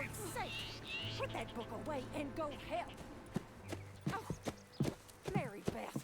Lord's sake! Put that book away and go help! Oh, Mary Beth.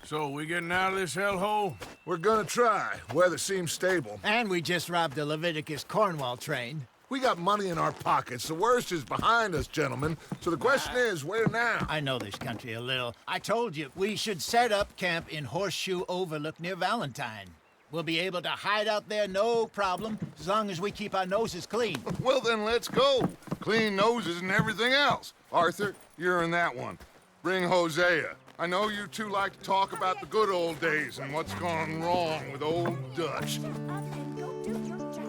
So, we getting out of this hellhole? We're gonna try. Weather seems stable. And we just robbed the Leviticus Cornwall train. We got money in our pockets. The worst is behind us, gentlemen. So the question is, where now? I know this country a little. I told you, we should set up camp in Horseshoe Overlook near Valentine. We'll be able to hide out there, no problem, as long as we keep our noses clean. Well, then let's go. Clean noses and everything else. Arthur, you're in that one. Bring Hosea. I know you two like to talk about the good old days and what's gone wrong with old Dutch. Shut up and go do your job.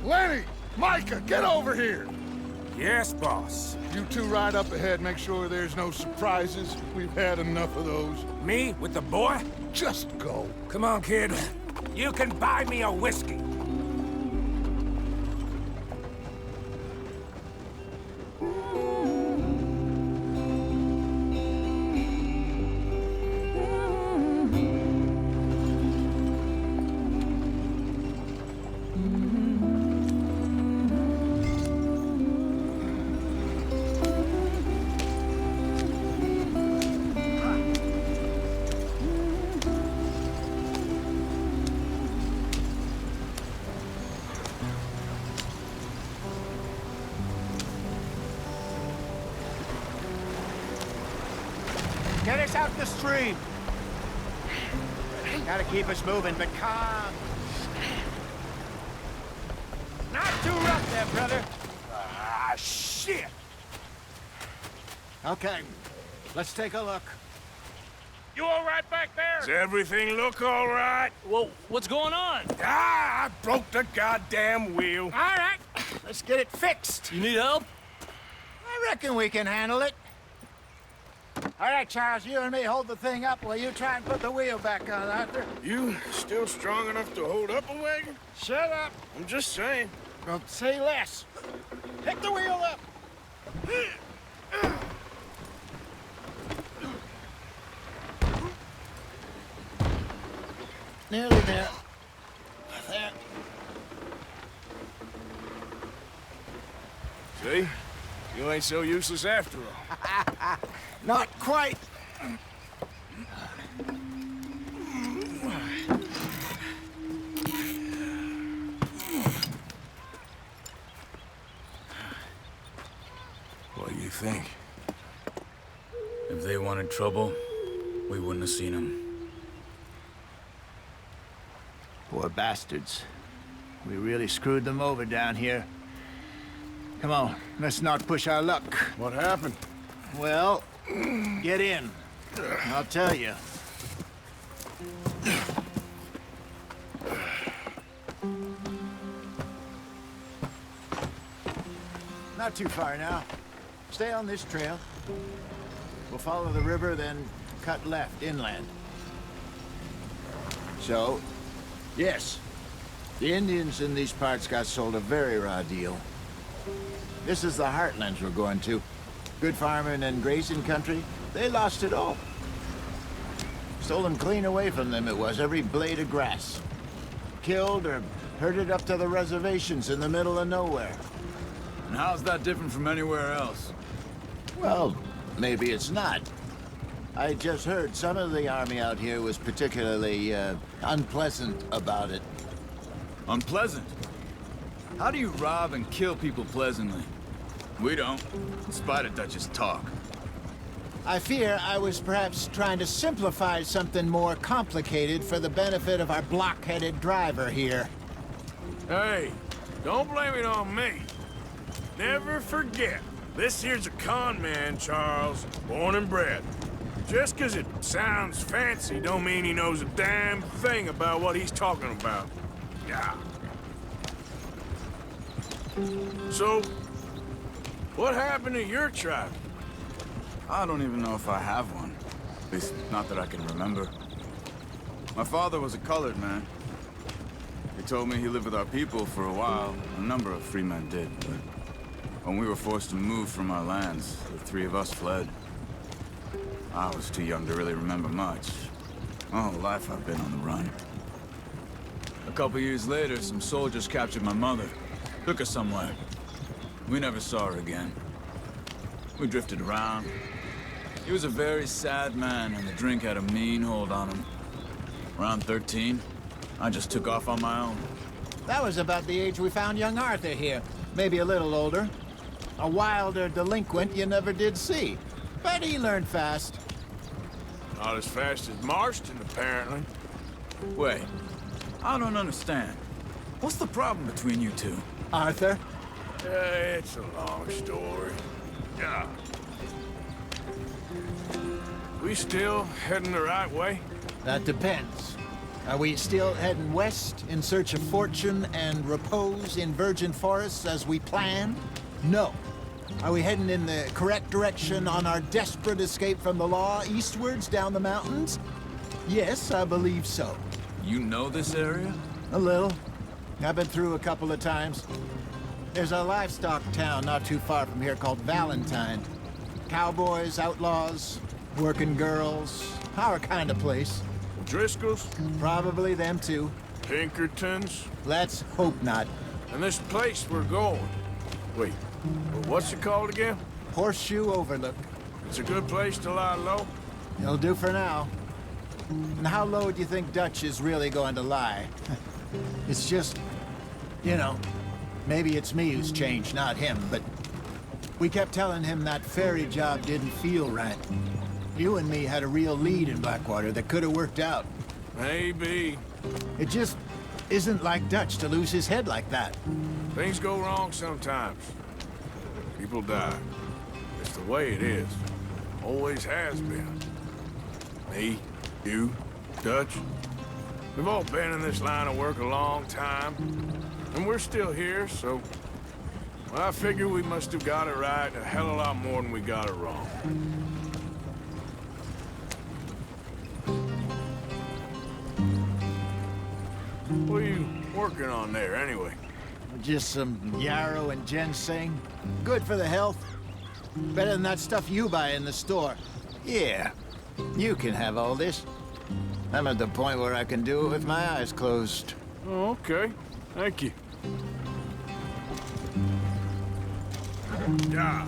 Lenny! Micah, get over here! Yes, boss. You two ride up ahead, make sure there's no surprises. We've had enough of those. Me with the boy? Just go. Come on, kid. You can buy me a whiskey. Get us out the stream. Gotta keep us moving, but calm. Not too rough there, brother. Ah, shit! Okay, let's take a look. You all right back there? Does everything look all right? Well, what's going on? Ah, I broke the goddamn wheel. All right, let's get it fixed. You need help? I reckon we can handle it. All right, Charles, you and me hold the thing up while you try and put the wheel back on, Arthur. You still strong enough to hold up a wagon? Shut up. I'm just saying. Don't say less. Pick the wheel up. Nearly there. There. See? You ain't so useless after all. Not quite. What do you think? If they wanted trouble, we wouldn't have seen them. Poor bastards. We really screwed them over down here. Come on, let's not push our luck. What happened? Well, get in. I'll tell you. Not too far now. Stay on this trail. We'll follow the river, then cut left inland. So, yes, the Indians in these parts got sold a very raw deal. This is the heartlands we're going to. Good farming and grazing country, they lost it all. Stolen clean away from them it was, every blade of grass. Killed or herded up to the reservations in the middle of nowhere. And how's that different from anywhere else? Well, maybe it's not. I just heard some of the army out here was particularly, unpleasant about it. Unpleasant? How do you rob and kill people pleasantly? We don't, in spite of Dutch's talk. I fear I was perhaps trying to simplify something more complicated for the benefit of our block-headed driver here. Hey, don't blame it on me. Never forget, this here's a con man, Charles, born and bred. Just 'cause it sounds fancy don't mean he knows a damn thing about what he's talking about. Yeah. So, what happened to your tribe? I don't even know if I have one. At least, not that I can remember. My father was a colored man. He told me he lived with our people for a while. A number of free men did, but when we were forced to move from our lands, the three of us fled. I was too young to really remember much. My whole life I've been on the run. A couple years later, some soldiers captured my mother. Took her somewhere. We never saw her again. We drifted around. He was a very sad man, and the drink had a mean hold on him. Around 13, I just took off on my own. That was about the age we found young Arthur here. Maybe a little older. A wilder delinquent you never did see. But he learned fast. Not as fast as Marston, apparently. Wait, I don't understand. What's the problem between you two? Arthur? It's a long story. Yeah. We still heading the right way? That depends. Are we still heading west in search of fortune and repose in virgin forests as we planned? No. Are we heading in the correct direction on our desperate escape from the law eastwards down the mountains? Yes, I believe so. You know this area? A little. I've been through a couple of times. There's a livestock town not too far from here called Valentine. Cowboys, outlaws, working girls, our kind of place. Driscoll's? Probably them too. Pinkertons? Let's hope not. And this place we're going. Wait, what's it called again? Horseshoe Overlook. It's a good place to lie low? It'll do for now. And how low do you think Dutch is really going to lie? It's just, you know, maybe it's me who's changed, not him, but we kept telling him that ferry job didn't feel right. You and me had a real lead in Blackwater that could have worked out. Maybe. It just isn't like Dutch to lose his head like that. Things go wrong sometimes. People die. It's the way it is. Always has been. Me, you, Dutch. We've all been in this line of work a long time. And we're still here, so... Well, I figure we must have got it right a hell of a lot more than we got it wrong. What are you working on there, anyway? Just some yarrow and ginseng. Good for the health. Better than that stuff you buy in the store. Yeah, you can have all this. I'm at the point where I can do it with my eyes closed. Oh, okay. Thank you. Yeah.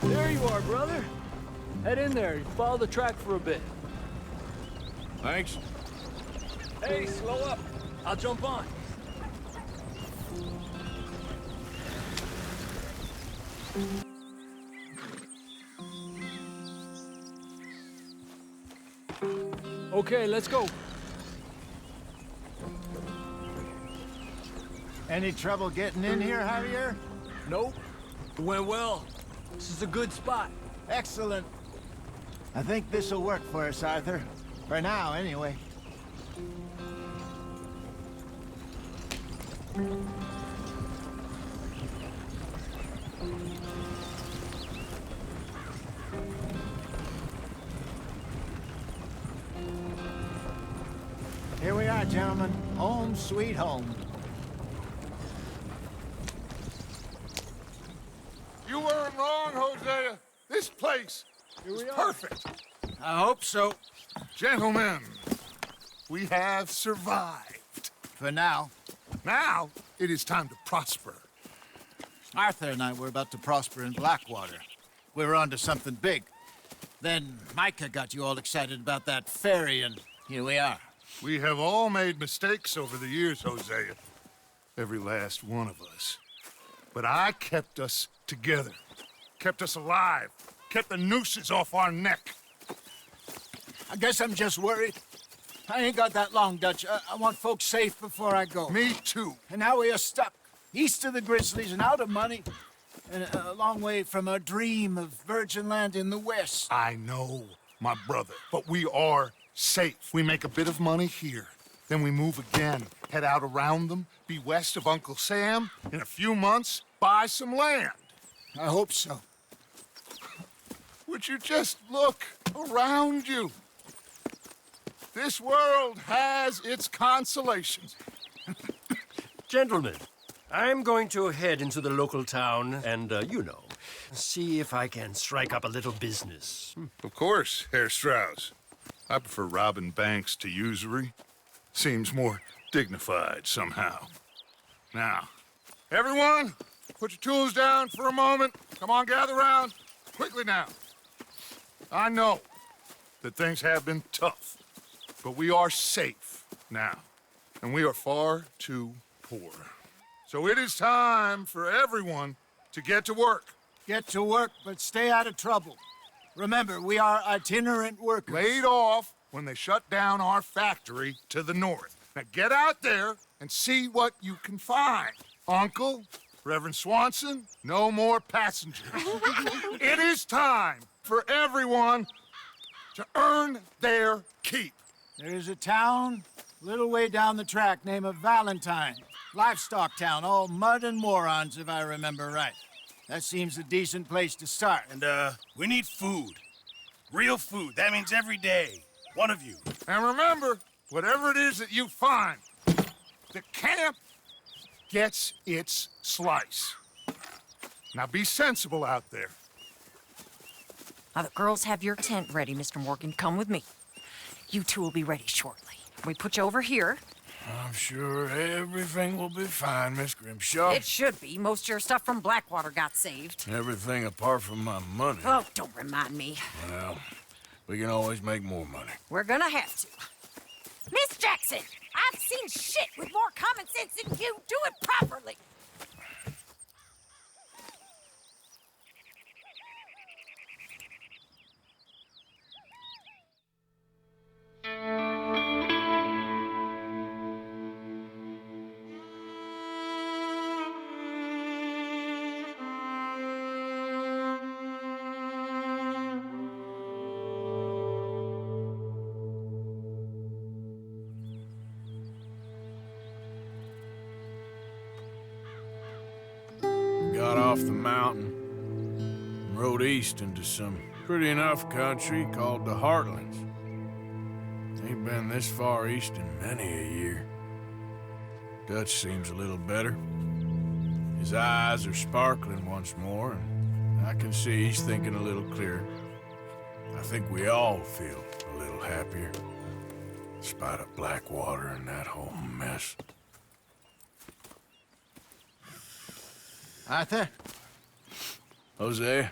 There you are, brother. Head in there. Follow the track for a bit. Thanks. Hey, slow up. I'll jump on. Okay, let's go. Any trouble getting in here, Javier? Nope. It went well. This is a good spot. Excellent. I think this'll work for us, Arthur. For now, anyway. Here we are, gentlemen. Home sweet home. This place is perfect. I hope so. Gentlemen, we have survived. For now. Now, it is time to prosper. Arthur and I were about to prosper in Blackwater. We were onto something big. Then Micah got you all excited about that ferry, and here we are. We have all made mistakes over the years, Hosea. Every last one of us. But I kept us together. Kept us alive. Kept the nooses off our neck. I guess I'm just worried. I ain't got that long, Dutch. I want folks safe before I go. Me too. And now we are stuck, east of the Grizzlies and out of money, and a long way from our dream of virgin land in the west. I know, my brother, but we are safe. We make a bit of money here. Then we move again, head out around them, be west of Uncle Sam. In a few months, buy some land. I hope so. Would you just look around you? This world has its consolations. Gentlemen, I'm going to head into the local town and, see if I can strike up a little business. Of course, Herr Strauss. I prefer robbing banks to usury. Seems more dignified somehow. Now, everyone, put your tools down for a moment. Come on, gather round. Quickly now. I know that things have been tough, but we are safe now, and we are far too poor. So it is time for everyone to get to work. Get to work, but stay out of trouble. Remember, we are itinerant workers. Laid off when they shut down our factory to the north. Now get out there and see what you can find. Uncle, Reverend Swanson, no more passengers. It is time for everyone to earn their keep. There's a town a little way down the track named Valentine. Livestock town, all mud and morons, if I remember right. That seems a decent place to start. And, we need food. Real food. That means every day. One of you. And remember, whatever it is that you find, the camp gets its slice. Now be sensible out there. Now, the girls have your tent ready, Mr. Morgan. Come with me. You two will be ready shortly. We put you over here. I'm sure everything will be fine, Miss Grimshaw. It should be. Most of your stuff from Blackwater got saved. Everything apart from my money. Oh, don't remind me. Well, we can always make more money. We're gonna have to. Miss Jackson, I've seen shit with more common sense than you. Do it properly. Got off the mountain and rode east into some pretty enough country called the Heartlands. Ain't been this far east in many a year. Dutch seems a little better. His eyes are sparkling once more, and I can see he's thinking a little clearer. I think we all feel a little happier, in spite of Blackwater and that whole mess. Arthur? Jose?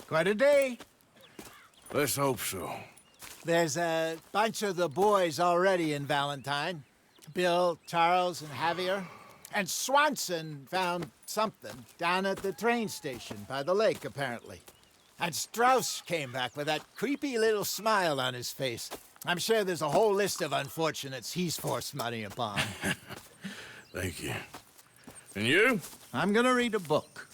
Quite a day. Let's hope so. There's a bunch of the boys already in Valentine. Bill, Charles, and Javier. And Swanson found something down at the train station by the lake, apparently. And Strauss came back with that creepy little smile on his face. I'm sure there's a whole list of unfortunates he's forced money upon. Thank you. And you? I'm gonna read a book.